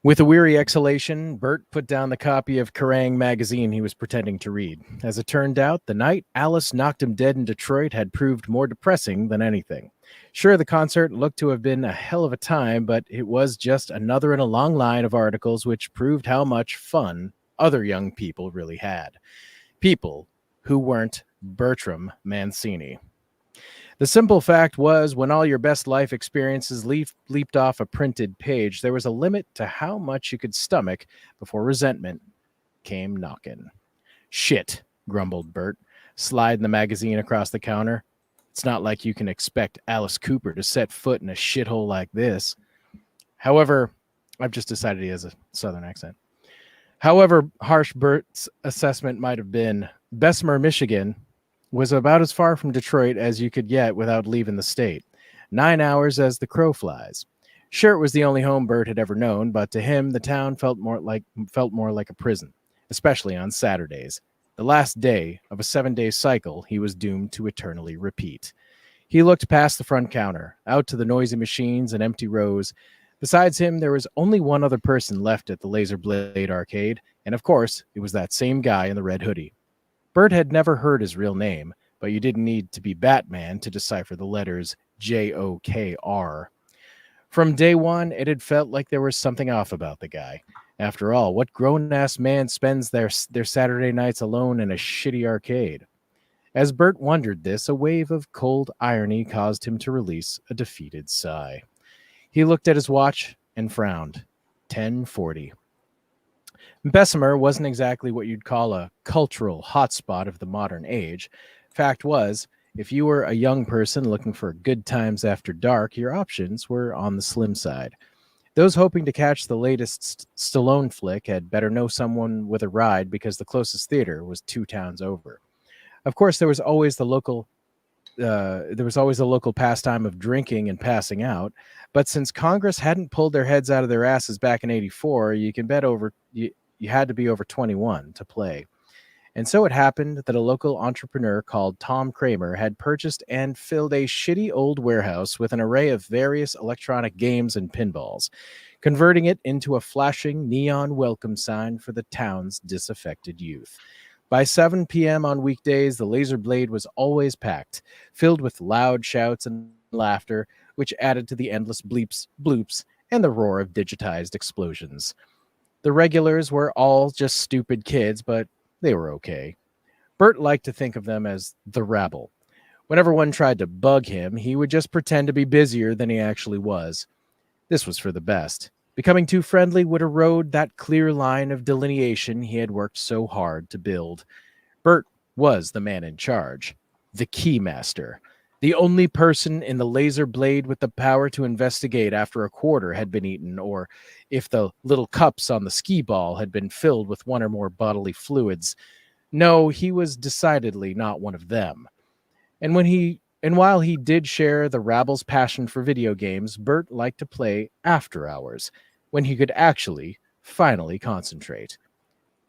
With a weary exhalation, Bert put down the copy of Kerrang! Magazine he was pretending to read. As it turned out, the night Alice knocked him dead in Detroit had proved more depressing than anything. Sure, the concert looked to have been a hell of a time, but it was just another in a long line of articles which proved how much fun other young people really had. People who weren't Bertram Mancini. The simple fact was, when all your best life experiences leaped off a printed page, there was a limit to how much you could stomach before resentment came knocking. Shit, grumbled Bert, sliding the magazine across the counter. It's not like you can expect Alice Cooper to set foot in a shithole like this. However, I've just decided he has a southern accent. However harsh Bert's assessment might have been, Bessemer, Michigan was about as far from Detroit as you could get without leaving the state. 9 hours as the crow flies. Sure, it was the only home Bert had ever known, but to him, the town felt more like a prison, especially on Saturdays. The last day of a 7-day cycle he was doomed to eternally repeat. He looked past the front counter, out to the noisy machines and empty rows. Besides him, there was only one other person left at the Laser Blade arcade, and of course, it was that same guy in the red hoodie. Bert had never heard his real name, but you didn't need to be Batman to decipher the letters Jokr. From day one, it had felt like there was something off about the guy. After all, what grown-ass man spends their Saturday nights alone in a shitty arcade? As Bert wondered this, a wave of cold irony caused him to release a defeated sigh. He looked at his watch and frowned. 10:40. Bessemer wasn't exactly what you'd call a cultural hotspot of the modern age. Fact was, if you were a young person looking for good times after dark, your options were on the slim side. Those hoping to catch the latest Stallone flick had better know someone with a ride because the closest theater was 2 towns over. Of course, there was always the local pastime of drinking and passing out. But since Congress hadn't pulled their heads out of their asses back in '84, you can bet you had to be over 21 to play. And so it happened that a local entrepreneur called Tom Kramer had purchased and filled a shitty old warehouse with an array of various electronic games and pinballs, converting it into a flashing neon welcome sign for the town's disaffected youth. By 7 p.m. on weekdays, the Laser Blade was always packed, filled with loud shouts and laughter, which added to the endless bleeps, bloops, and the roar of digitized explosions. The regulars were all just stupid kids, but they were okay. Bert liked to think of them as the rabble. Whenever one tried to bug him, he would just pretend to be busier than he actually was. This was for the best. Becoming too friendly would erode that clear line of delineation he had worked so hard to build. Bert was the man in charge, the keymaster, the only person in the Laser Blade with the power to investigate after a quarter had been eaten, or if the little cups on the skee ball had been filled with one or more bodily fluids. No, he was decidedly not one of them. And while he did share the rabble's passion for video games, Bert liked to play after hours, when he could actually, finally concentrate.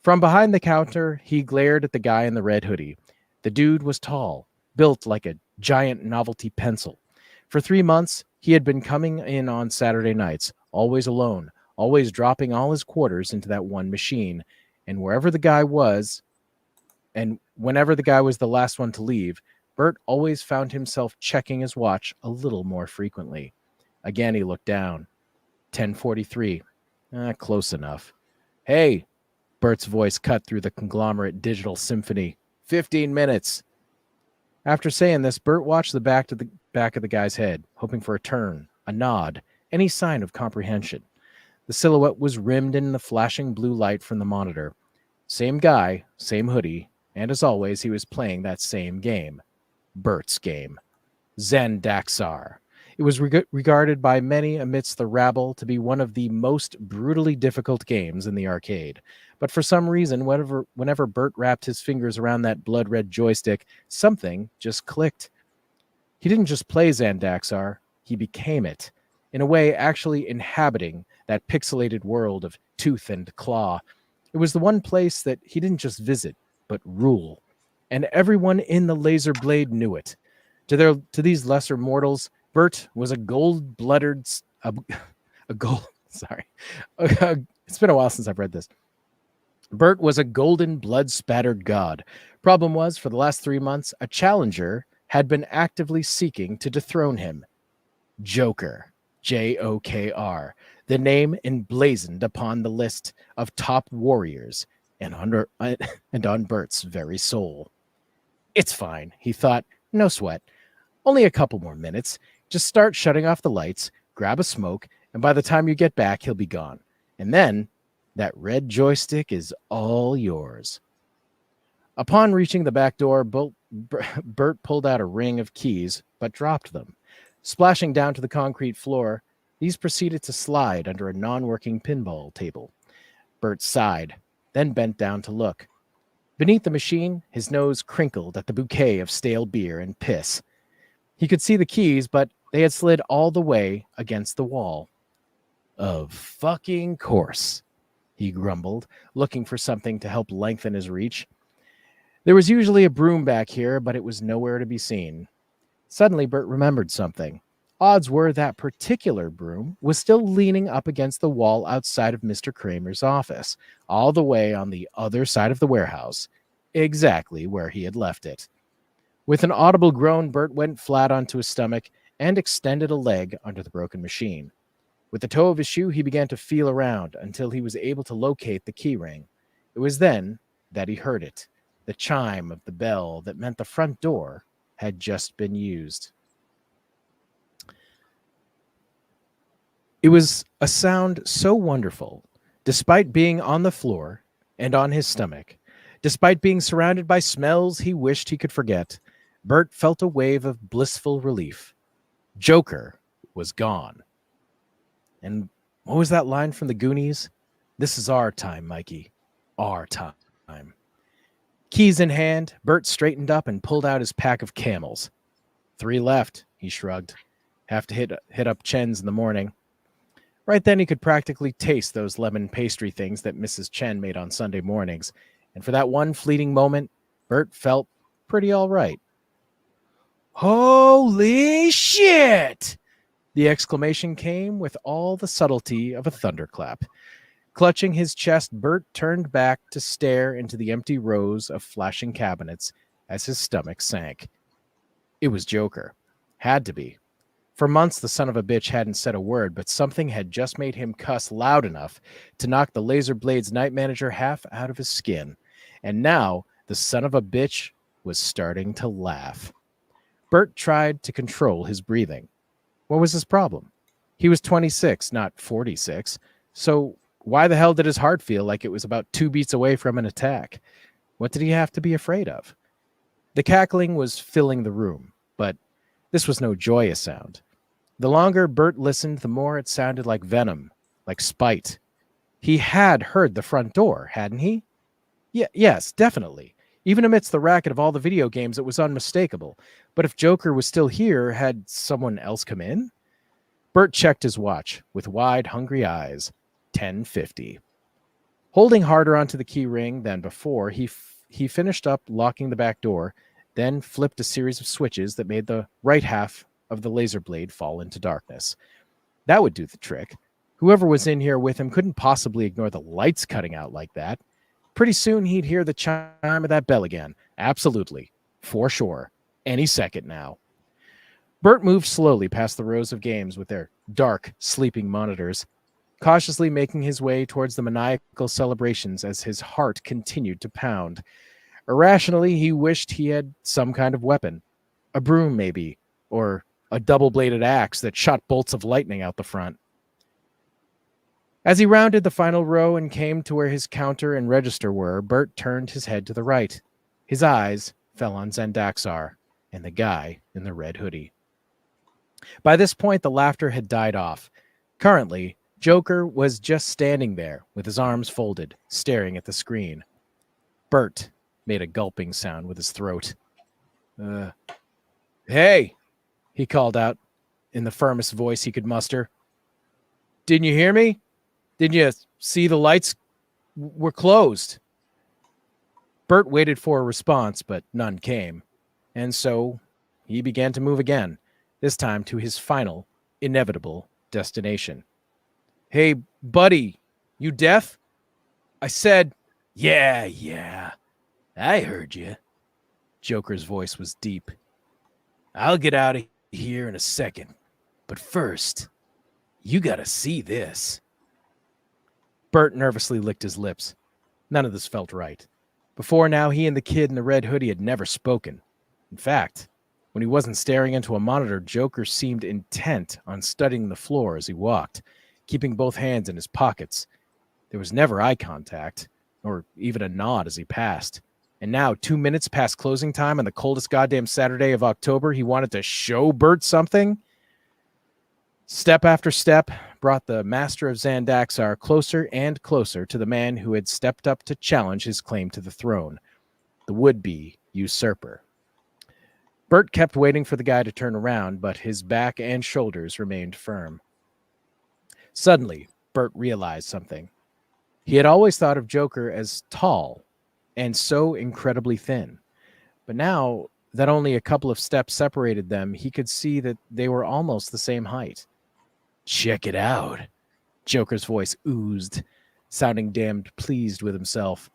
From behind the counter, he glared at the guy in the red hoodie. The dude was tall, built like a giant novelty pencil. For 3 months, he had been coming in on Saturday nights, always alone, always dropping all his quarters into that one machine, and whenever the guy was the last one to leave, Bert always found himself checking his watch a little more frequently. Again, he looked down. 10:43. Close enough. Hey, Bert's voice cut through the conglomerate digital symphony. 15 minutes. After saying this, Bert watched the back of the guy's head, hoping for a turn, a nod, any sign of comprehension. The silhouette was rimmed in the flashing blue light from the monitor. Same guy, same hoodie, and as always, he was playing that same game. Bert's game. ZANDAXXAR. It was regarded by many amidst the rabble to be one of the most brutally difficult games in the arcade. But for some reason, whenever Bert wrapped his fingers around that blood-red joystick, something just clicked. He didn't just play ZANDAXXAR, he became it, in a way actually inhabiting that pixelated world of tooth and claw. It was the one place that he didn't just visit, but rule. And everyone in the Laser Blade knew it. To these lesser mortals, Bert was a gold-blooded Sorry. It's been a while since I've read this. Bert was a golden, blood-spattered god. Problem was, for the last 3 months, a challenger had been actively seeking to dethrone him. Joker. Jokr. The name emblazoned upon the list of top warriors and on Bert's very soul. It's fine, he thought. No sweat. Only a couple more minutes. Just start shutting off the lights, grab a smoke, and by the time you get back, he'll be gone. And then that red joystick is all yours. Upon reaching the back door, Bert pulled out a ring of keys, but dropped them. Splashing down to the concrete floor, these proceeded to slide under a non-working pinball table. Bert sighed, then bent down to look. Beneath the machine, his nose crinkled at the bouquet of stale beer and piss. He could see the keys, but they had slid all the way against the wall. Of fucking course, he grumbled, looking for something to help lengthen his reach. There was usually a broom back here, but it was nowhere to be seen. Suddenly, Bert remembered something. Odds were that particular broom was still leaning up against the wall outside of Mr. Kramer's office, all the way on the other side of the warehouse, exactly where he had left it. With an audible groan, Bert went flat onto his stomach and extended a leg under the broken machine. With the toe of his shoe, he began to feel around until he was able to locate the key ring. It was then that he heard it, the chime of the bell that meant the front door had just been used. It was a sound so wonderful, despite being on the floor and on his stomach, despite being surrounded by smells he wished he could forget, Bert felt a wave of blissful relief. Joker was gone. And what was that line from the Goonies? This is our time, Mikey. Our time. Keys in hand, Bert straightened up and pulled out his pack of Camels. 3 left, he shrugged. Have to hit up Chen's in the morning. Right then he could practically taste those lemon pastry things that Mrs. Chen made on Sunday mornings. And for that one fleeting moment, Bert felt pretty all right. Holy shit! The exclamation came with all the subtlety of a thunderclap. Clutching his chest, Bert turned back to stare into the empty rows of flashing cabinets as his stomach sank. It was Joker. Had to be. For months, the son of a bitch hadn't said a word, but something had just made him cuss loud enough to knock the Laser Blade's night manager half out of his skin. And now, the son of a bitch was starting to laugh. Bert tried to control his breathing. What was his problem? He was 26, not 46. So why the hell did his heart feel like it was about 2 beats away from an attack? What did he have to be afraid of? The cackling was filling the room, but this was no joyous sound. The longer Bert listened, the more it sounded like venom, like spite. He had heard the front door, hadn't he? Yes, definitely. Even amidst the racket of all the video games, it was unmistakable. But if Joker was still here, had someone else come in? Bert checked his watch with wide, hungry eyes. 10:50. Holding harder onto the key ring than before, he finished up locking the back door, then flipped a series of switches that made the right half of the laser blade fall into darkness. That would do the trick. Whoever was in here with him couldn't possibly ignore the lights cutting out like that. Pretty soon he'd hear the chime of that bell again. Absolutely. For sure. Any second now. Bert moved slowly past the rows of games with their dark, sleeping monitors, cautiously making his way towards the maniacal celebrations as his heart continued to pound. Irrationally, he wished he had some kind of weapon. A broom, maybe, or a double-bladed axe that shot bolts of lightning out the front. As he rounded the final row and came to where his counter and register were, Bert turned his head to the right. His eyes fell on ZANDAXXAR and the guy in the red hoodie. By this point, the laughter had died off. Currently, Joker was just standing there with his arms folded, staring at the screen. Bert made a gulping sound with his throat. Hey, he called out in the firmest voice he could muster. Didn't you hear me? Didn't you see the lights were closed? Bert waited for a response, but none came. And so he began to move again, this time to his final, inevitable destination. Hey, buddy, you deaf? I said, yeah, I heard you. Joker's voice was deep. I'll get out of here in a second, but first, you gotta see this. Bert nervously licked his lips. None of this felt right. Before now, he and the kid in the red hoodie had never spoken. In fact, when he wasn't staring into a monitor, Joker seemed intent on studying the floor as he walked, keeping both hands in his pockets. There was never eye contact, or even a nod as he passed. And now, 2 minutes past closing time on the coldest goddamn Saturday of October, he wanted to show Bert something? Step after step brought the master of ZANDAXXAR closer and closer to the man who had stepped up to challenge his claim to the throne, the would-be usurper. Bert kept waiting for the guy to turn around, but his back and shoulders remained firm. Suddenly, Bert realized something. He had always thought of Joker as tall and so incredibly thin. But now that only a couple of steps separated them, he could see that they were almost the same height. Check it out. Joker's voice oozed, sounding damned pleased with himself.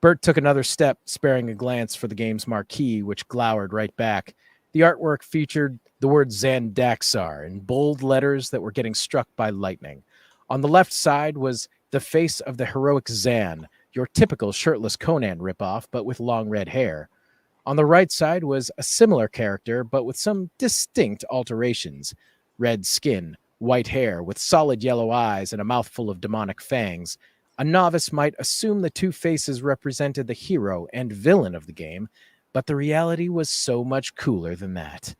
Bert took another step, sparing a glance for the game's marquee, which glowered right back. The artwork featured the word ZANDAXXAR in bold letters that were getting struck by lightning. On the left side was the face of the heroic Zan, your typical shirtless Conan ripoff, but with long red hair. On the right side was a similar character, but with some distinct alterations. Red skin, white hair, with solid yellow eyes and a mouthful of demonic fangs. A novice might assume the two faces represented the hero and villain of the game, but the reality was so much cooler than that.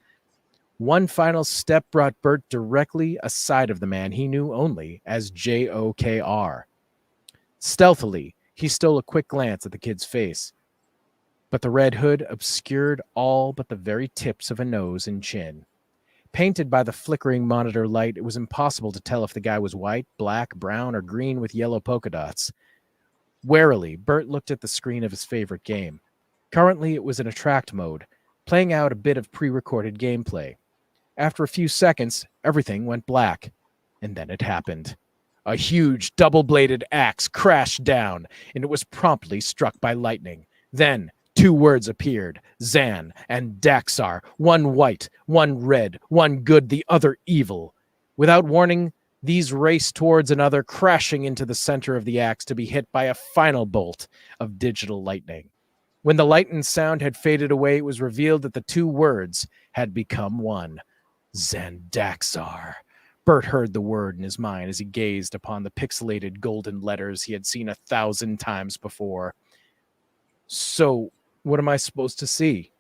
One final step brought Bert directly aside of the man he knew only as Jokr. Stealthily, he stole a quick glance at the kid's face, but the red hood obscured all but the very tips of a nose and chin. Painted by the flickering monitor light, it was impossible to tell if the guy was white, black, brown, or green with yellow polka dots. Warily, Bert looked at the screen of his favorite game. Currently, it was in attract mode, playing out a bit of pre-recorded gameplay. After a few seconds, everything went black. And then it happened. A huge double-bladed axe crashed down, and it was promptly struck by lightning. Then, two words appeared, Zan and Daxxar, one white, one red, one good, the other evil. Without warning, these raced towards another, crashing into the center of the axe to be hit by a final bolt of digital lightning. When the light and sound had faded away, it was revealed that the two words had become one. ZANDAXXAR. Bert heard the word in his mind as he gazed upon the pixelated golden letters he had seen 1,000 times before. So, what am I supposed to see?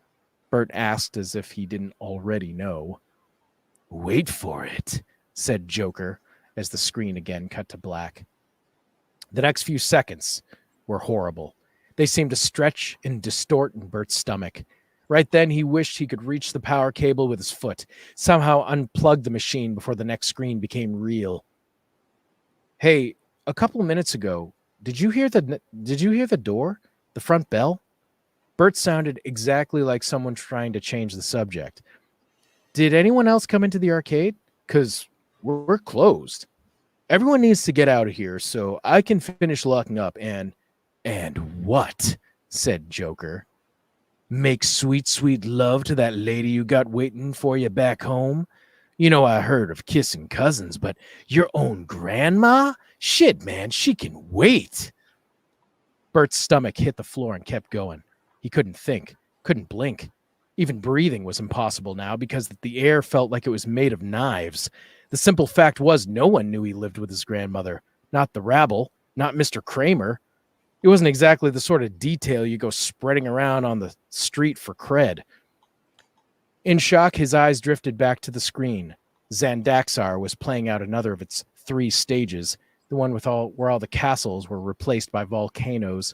Bert asked as if he didn't already know. Wait for it, said Joker as the screen again cut to black. The next few seconds were horrible. They seemed to stretch and distort in Bert's stomach. Right then, he wished he could reach the power cable with his foot, somehow unplug the machine before the next screen became real. Hey, a couple of minutes ago, did you hear the door? The front bell? Bert sounded exactly like someone trying to change the subject. Did anyone else come into the arcade? 'Cause we're closed. Everyone needs to get out of here so I can finish locking up and what? Said Joker. Make sweet, sweet love to that lady you got waiting for you back home? You know, I heard of kissing cousins, but your own grandma? Shit, man, she can wait. Bert's stomach hit the floor and kept going. He couldn't think, couldn't blink. Even breathing was impossible now because the air felt like it was made of knives. The simple fact was no one knew he lived with his grandmother. Not the rabble, not Mr. Kramer. It wasn't exactly the sort of detail you go spreading around on the street for cred. In shock, his eyes drifted back to the screen. ZANDAXXAR was playing out another of its 3 stages, the one where all the castles were replaced by volcanoes.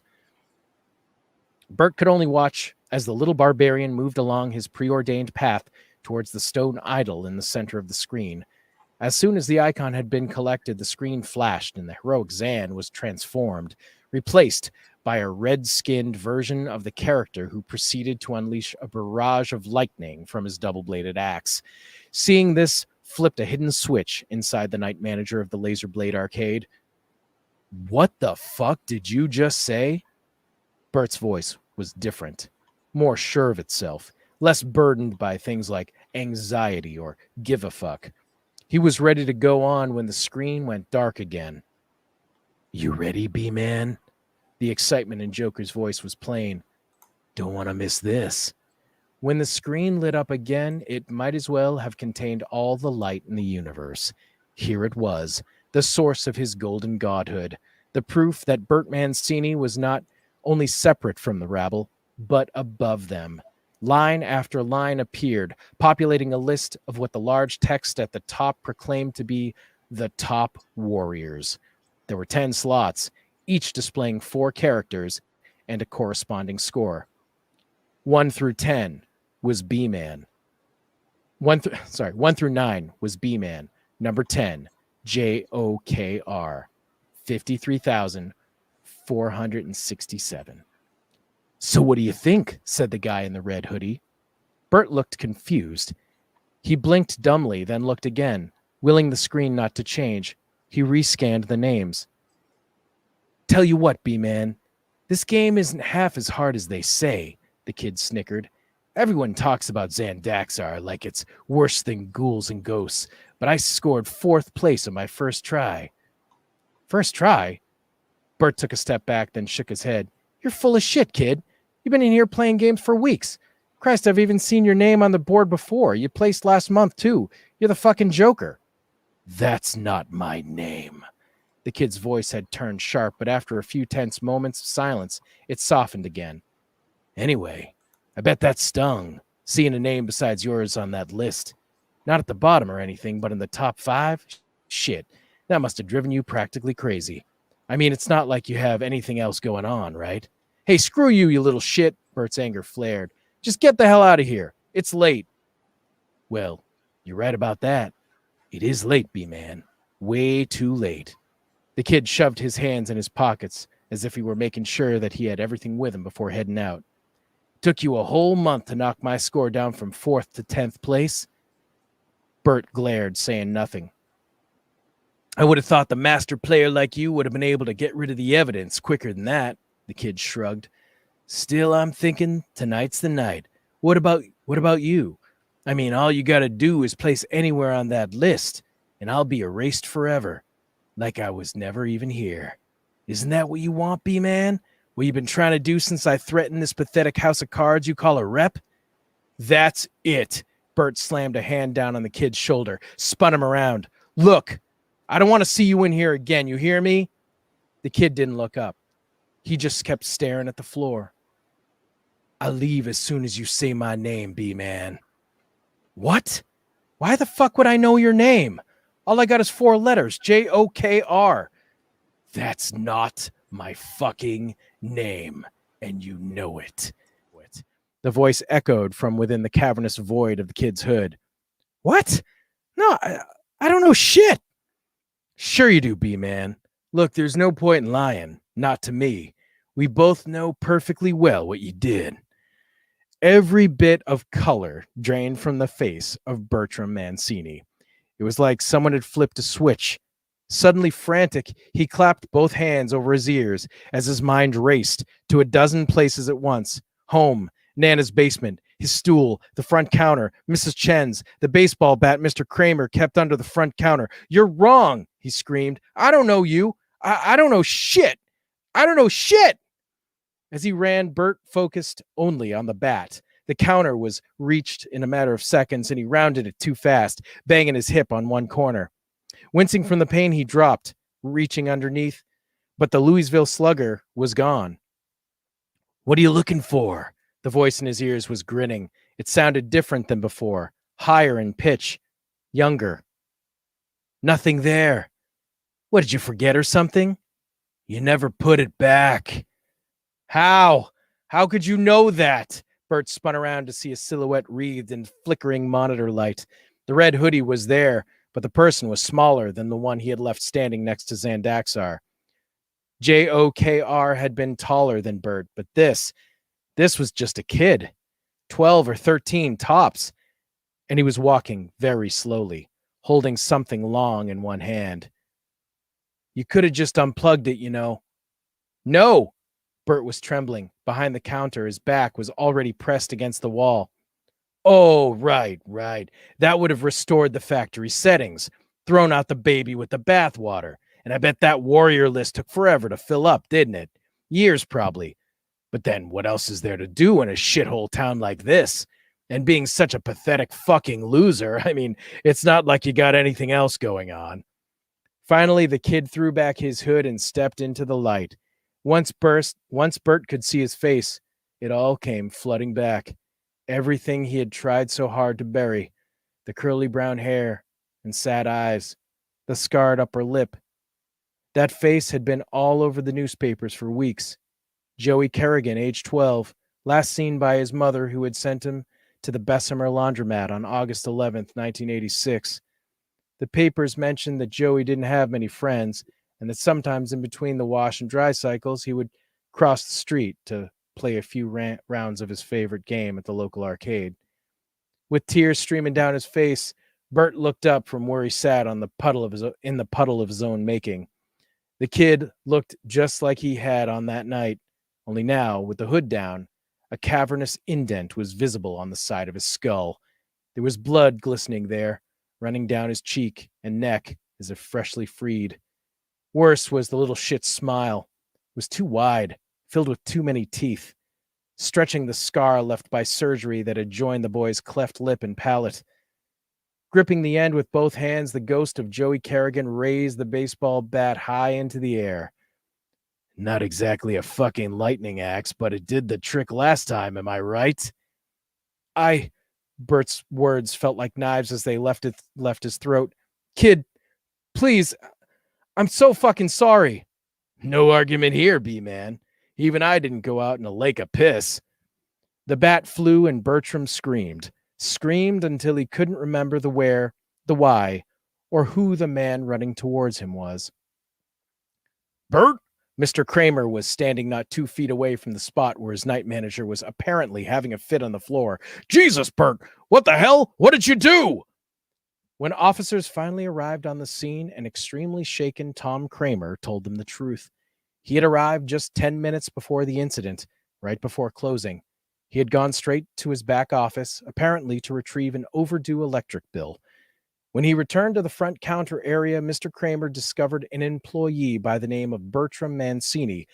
Bert could only watch as the little barbarian moved along his preordained path towards the stone idol in the center of the screen. As soon as the icon had been collected, the screen flashed and the heroic Zan was transformed, replaced by a red-skinned version of the character who proceeded to unleash a barrage of lightning from his double-bladed axe. Seeing this flipped a hidden switch inside the night manager of the Laser Blade arcade. "What the fuck did you just say?" Bert's voice was different, more sure of itself, less burdened by things like anxiety or give a fuck. He was ready to go on when the screen went dark again. "You ready, B-Man?" The excitement in Joker's voice was plain. "Don't want to miss this." When the screen lit up again, it might as well have contained all the light in the universe. Here it was, the source of his golden godhood, the proof that Bert Mancini was not only separate from the rabble, but above them. Line after line appeared, populating a list of what the large text at the top proclaimed to be the top warriors. There were 10 slots, each displaying 4 characters and a corresponding score. 1 through 10 was B-Man. 1 through 9 was B-Man. Number 10, JOKR, 53,467. "So what do you think?" said the guy in the red hoodie. Bert looked confused. He blinked dumbly, then looked again. Willing the screen not to change, he rescanned the names. "Tell you what, B-Man, this game isn't half as hard as they say," the kid snickered. "Everyone talks about ZANDAXXAR like it's worse than ghouls and ghosts, but I scored 4th place on my first try." "First try?" Bert took a step back, then shook his head. "You're full of shit, kid. You've been in here playing games for weeks. Christ, I've even seen your name on the board before. You placed last month, too. You're the fucking Joker." "That's not my name." The kid's voice had turned sharp, but after a few tense moments of silence, it softened again. "Anyway, I bet that stung, seeing a name besides yours on that list. Not at the bottom or anything, but in the top 5? Shit, that must have driven you practically crazy. I mean, it's not like you have anything else going on, right?" "Hey, screw you, you little shit," Bert's anger flared. "Just get the hell out of here. It's late." "Well, you're right about that. It is late, B-Man. Way too late." The kid shoved his hands in his pockets as if he were making sure that he had everything with him before heading out. "Took you a whole month to knock my score down from 4th to 10th place?" Bert glared, saying nothing. "I would have thought the master player like you would have been able to get rid of the evidence quicker than that," the kid shrugged. "Still, I'm thinking tonight's the night. What about you? I mean, all you got to do is place anywhere on that list, and I'll be erased forever, like I was never even here. Isn't that what you want, B-Man? What you've been trying to do since I threatened this pathetic house of cards you call a rep?" "That's it." Bert slammed a hand down on the kid's shoulder, spun him around. "Look, I don't want to see you in here again. You hear me?" The kid didn't look up. He just kept staring at the floor. "I'll leave as soon as you say my name, B-Man." "What? Why the fuck would I know your name? All I got is 4 letters, JOKR. "That's not my fucking name, and you know it." The voice echoed from within the cavernous void of the kid's hood. "What? No, I don't know shit." "Sure you do, B-Man. Look, there's no point in lying. Not to me. We both know perfectly well what you did." Every bit of color drained from the face of Bertram Mancini. It was like someone had flipped a switch. Suddenly frantic, he clapped both hands over his ears as his mind raced to a dozen places at once. Home, Nana's basement, his stool, the front counter, Mrs. Chen's, the baseball bat Mr. Kramer kept under the front counter. "You're wrong," he screamed. "I don't know you. I don't know shit. I don't know shit." As he ran, Bert focused only on the bat. The counter was reached in a matter of seconds, and he rounded it too fast, banging his hip on one corner. Wincing from the pain, he dropped, reaching underneath, but the Louisville Slugger was gone. "What are you looking for?" The voice in his ears was grinning. It sounded different than before, higher in pitch, younger. "Nothing there." "What, did you forget or something?" "You never put it back." "How? How could you know that?" Bert spun around to see a silhouette wreathed in flickering monitor light. The red hoodie was there, but the person was smaller than the one he had left standing next to ZANDAXXAR. JOKR had been taller than Bert, but this was just a kid, 12 or 13 tops, and he was walking very slowly, holding something long in one hand. "You could have just unplugged it, you know." "No!" Bert was trembling. Behind the counter, his back was already pressed against the wall. "Oh, right, right. That would have restored the factory settings, thrown out the baby with the bathwater. And I bet that warrior list took forever to fill up, didn't it? Years, probably. But then what else is there to do in a shithole town like this? And being such a pathetic fucking loser, I mean, it's not like you got anything else going on." Finally, the kid threw back his hood and stepped into the light. Once Bert could see his face, it all came flooding back. Everything he had tried so hard to bury, the curly brown hair and sad eyes, the scarred upper lip. That face had been all over the newspapers for weeks. Joey Kerrigan, age 12, last seen by his mother, who had sent him to the Bessemer laundromat on August 11th, 1986. The papers mentioned that Joey didn't have many friends, and that sometimes in between the wash and dry cycles, he would cross the street to play a few rounds of his favorite game at the local arcade. With tears streaming down his face, Bert looked up from where he sat on the in the puddle of his own making. The kid looked just like he had on that night, only now, with the hood down, a cavernous indent was visible on the side of his skull. There was blood glistening there, running down his cheek and neck as if freshly freed. Worse was the little shit's smile. It was too wide, filled with too many teeth, stretching the scar left by surgery that had joined the boy's cleft lip and palate. Gripping the end with both hands, the ghost of Joey Kerrigan raised the baseball bat high into the air. "Not exactly a fucking lightning axe, but it did the trick last time, am I right?" Bert's words felt like knives as they left his throat. "Kid, please, I'm so fucking sorry." "No argument here, B-man. Even I didn't go out in a lake of piss." The bat flew and Bertram screamed until he couldn't remember the where, the why, or who the man running towards him was. "Bert?" Mr. Kramer was standing not 2 feet away from the spot where his night manager was apparently having a fit on the floor. "Jesus, Bert, what the hell? What did you do?" When officers finally arrived on the scene, an extremely shaken Tom Kramer told them the truth. He had arrived just 10 minutes before the incident, right before closing. He had gone straight to his back office, apparently to retrieve an overdue electric bill. When he returned to the front counter area, Mr. Kramer discovered an employee by the name of Bertram Mancini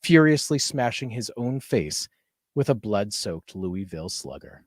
furiously smashing his own face with a blood-soaked Louisville Slugger.